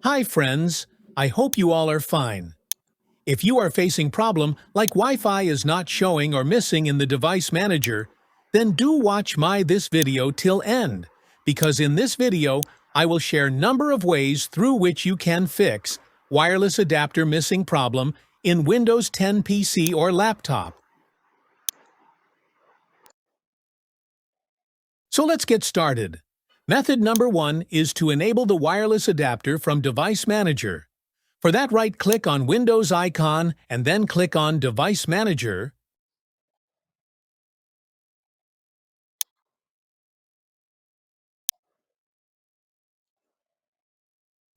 Hi friends, I hope you all are fine. If you are facing problem like Wi-Fi is not showing or missing in the device manager, then do watch this video till end, because in this video I will share number of ways through which you can fix wireless adapter missing problem in Windows 10 PC or laptop. So let's get started. Method number 1 is to enable the wireless adapter from Device Manager. For that, right-click on Windows icon and then click on Device Manager.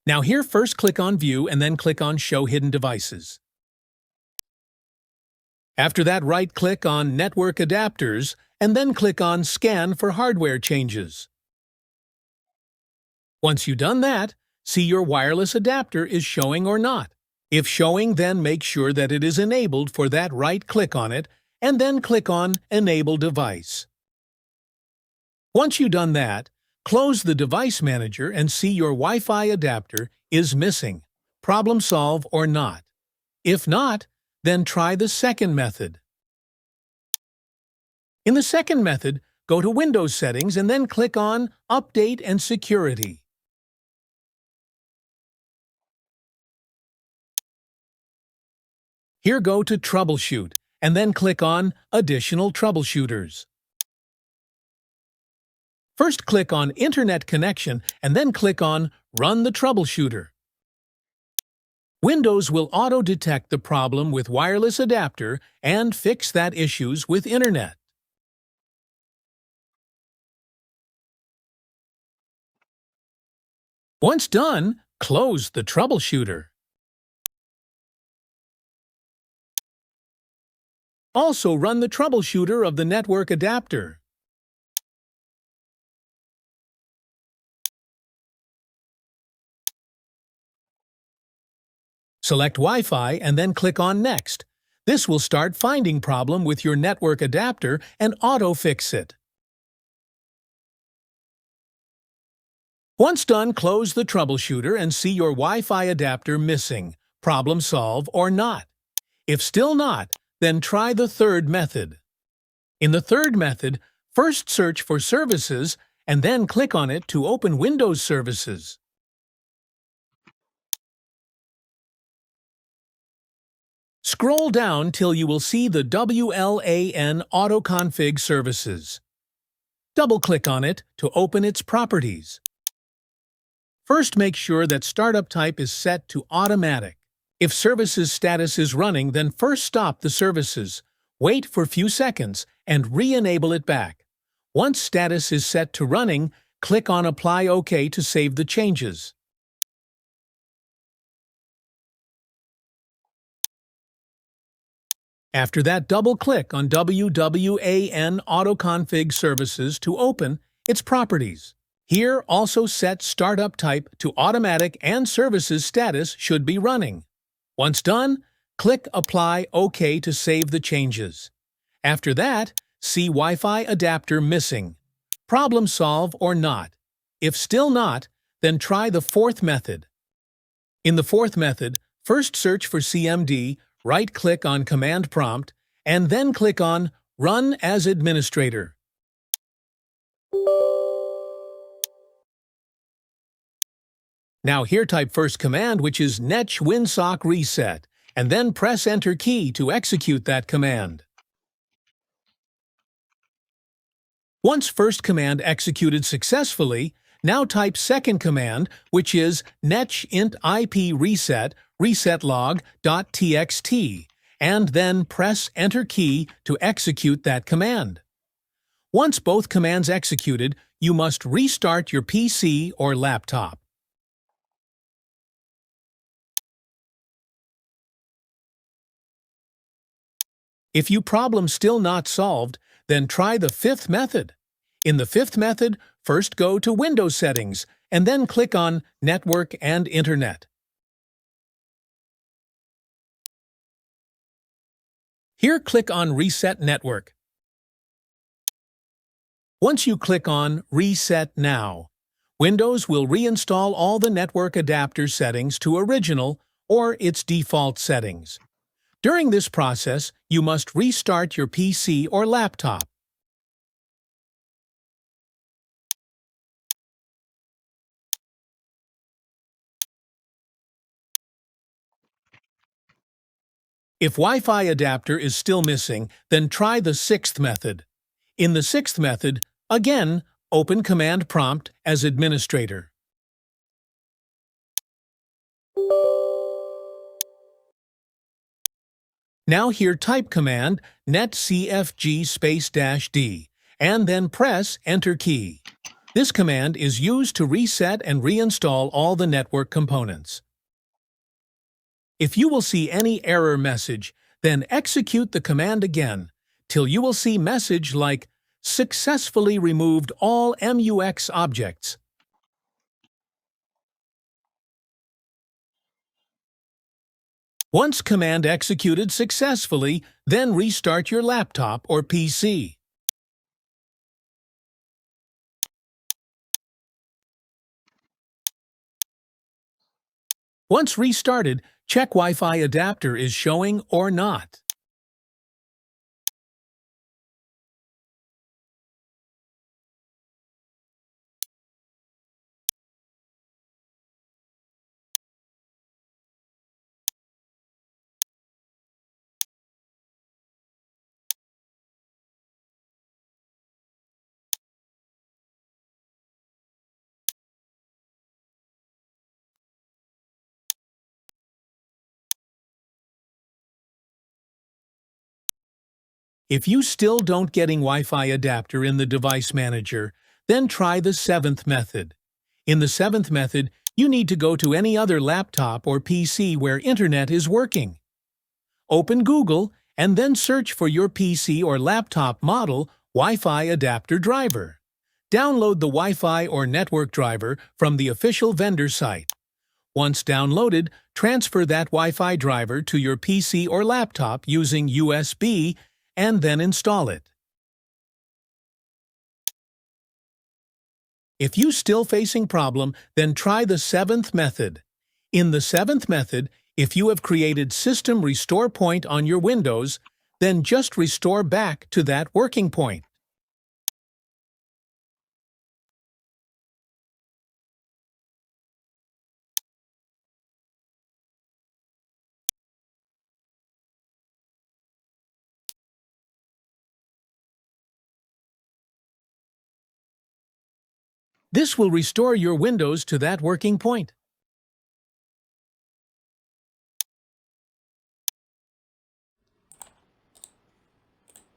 Now here, first click on View and then click on Show Hidden Devices. After that, right-click on Network Adapters and then click on Scan for hardware changes. Once you've done that, see your wireless adapter is showing or not. If showing, then make sure that it is enabled. For that, right-click on it and then click on Enable Device. Once you've done that, close the Device Manager and see your Wi-Fi adapter is missing. Problem solve or not. If not, then try the second method. In the second method, go to Windows Settings and then click on Update and Security. Here, go to Troubleshoot and then click on Additional Troubleshooters. First, click on Internet Connection and then click on Run the Troubleshooter. Windows will auto-detect the problem with wireless adapter and fix that issues with Internet. Once done, close the troubleshooter. Also run the troubleshooter of the network adapter. Select Wi-Fi and then click on Next. This will start finding problem with your network adapter and auto-fix it. Once done, close the troubleshooter and see your Wi-Fi adapter missing. Problem solve or not. If still not, then try the third method. In the third method, first search for Services and then click on it to open Windows Services. Scroll down till you will see the WLAN Auto-Config Services. Double-click on it to open its properties. First, make sure that startup type is set to Automatic. If services status is running, then first stop the services, wait for a few seconds, and re-enable it back. Once status is set to running, click on Apply OK to save the changes. After that, double-click on WWAN Auto-Config Services to open its properties. Here, also set startup type to Automatic and services status should be running. Once done, click Apply OK to save the changes. After that, see Wi-Fi adapter missing. Problem solve or not. If still not, then try the fourth method. In the fourth method, first search for CMD, right-click on Command Prompt, and then click on Run as Administrator. Now here, type first command, which is netsh winsock reset, and then press Enter key to execute that command. Once first command executed successfully, now type second command, which is netsh int ip reset resetlog.txt, and then press Enter key to execute that command. Once both commands executed, you must restart your PC or laptop. If your problem still not solved, then try the fifth method. In the fifth method, first go to Windows Settings and then click on Network and Internet. Here, click on Reset Network. Once you click on Reset Now, Windows will reinstall all the network adapter settings to original or its default settings. During this process, you must restart your PC or laptop. If Wi-Fi adapter is still missing, then try the sixth method. In the sixth method, again, open Command Prompt as administrator. Now here type command netcfg-d and then press Enter key. This command is used to reset and reinstall all the network components. If you will see any error message, then execute the command again till you will see message like "Successfully removed all MUX objects." Once command executed successfully, then restart your laptop or PC. Once restarted, check Wi-Fi adapter is showing or not. If you still don't getting Wi-Fi adapter in the device manager, then try the seventh method. In the seventh method, you need to go to any other laptop or PC where internet is working. Open Google and then search for your PC or laptop model Wi-Fi adapter driver. Download the Wi-Fi or network driver from the official vendor site. Once downloaded, transfer that Wi-Fi driver to your PC or laptop using USB and then install it. If you still facing problem, then try the seventh method. In the seventh method, if you have created system restore point on your Windows, then just restore back to that working point. This will restore your Windows to that working point.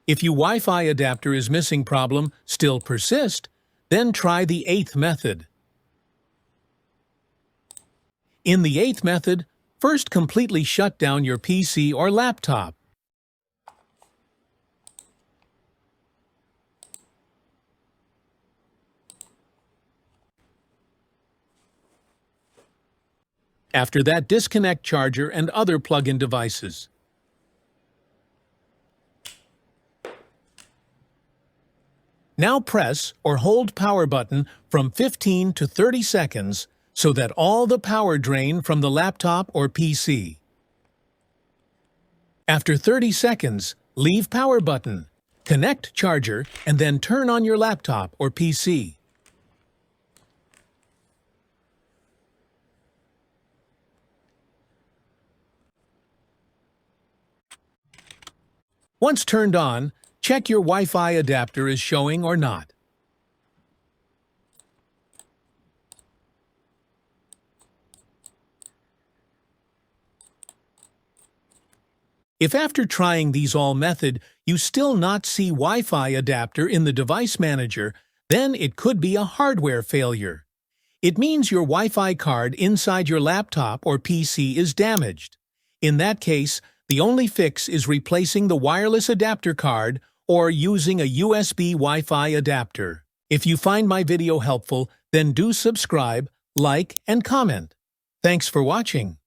If your Wi-Fi adapter is missing problem still persist, then try the eighth method. In the eighth method, first completely shut down your PC or laptop. After that, disconnect charger and other plug-in devices. Now press or hold power button from 15 to 30 seconds so that all the power drain from the laptop or PC. After 30 seconds, leave power button, connect charger, and then turn on your laptop or PC. Once turned on, check your Wi-Fi adapter is showing or not. If after trying these all method, you still not see Wi-Fi adapter in the device manager, then it could be a hardware failure. It means your Wi-Fi card inside your laptop or PC is damaged. In that case, the only fix is replacing the wireless adapter card or using a USB Wi-Fi adapter. If you find my video helpful, then do subscribe, like, and comment. Thanks for watching.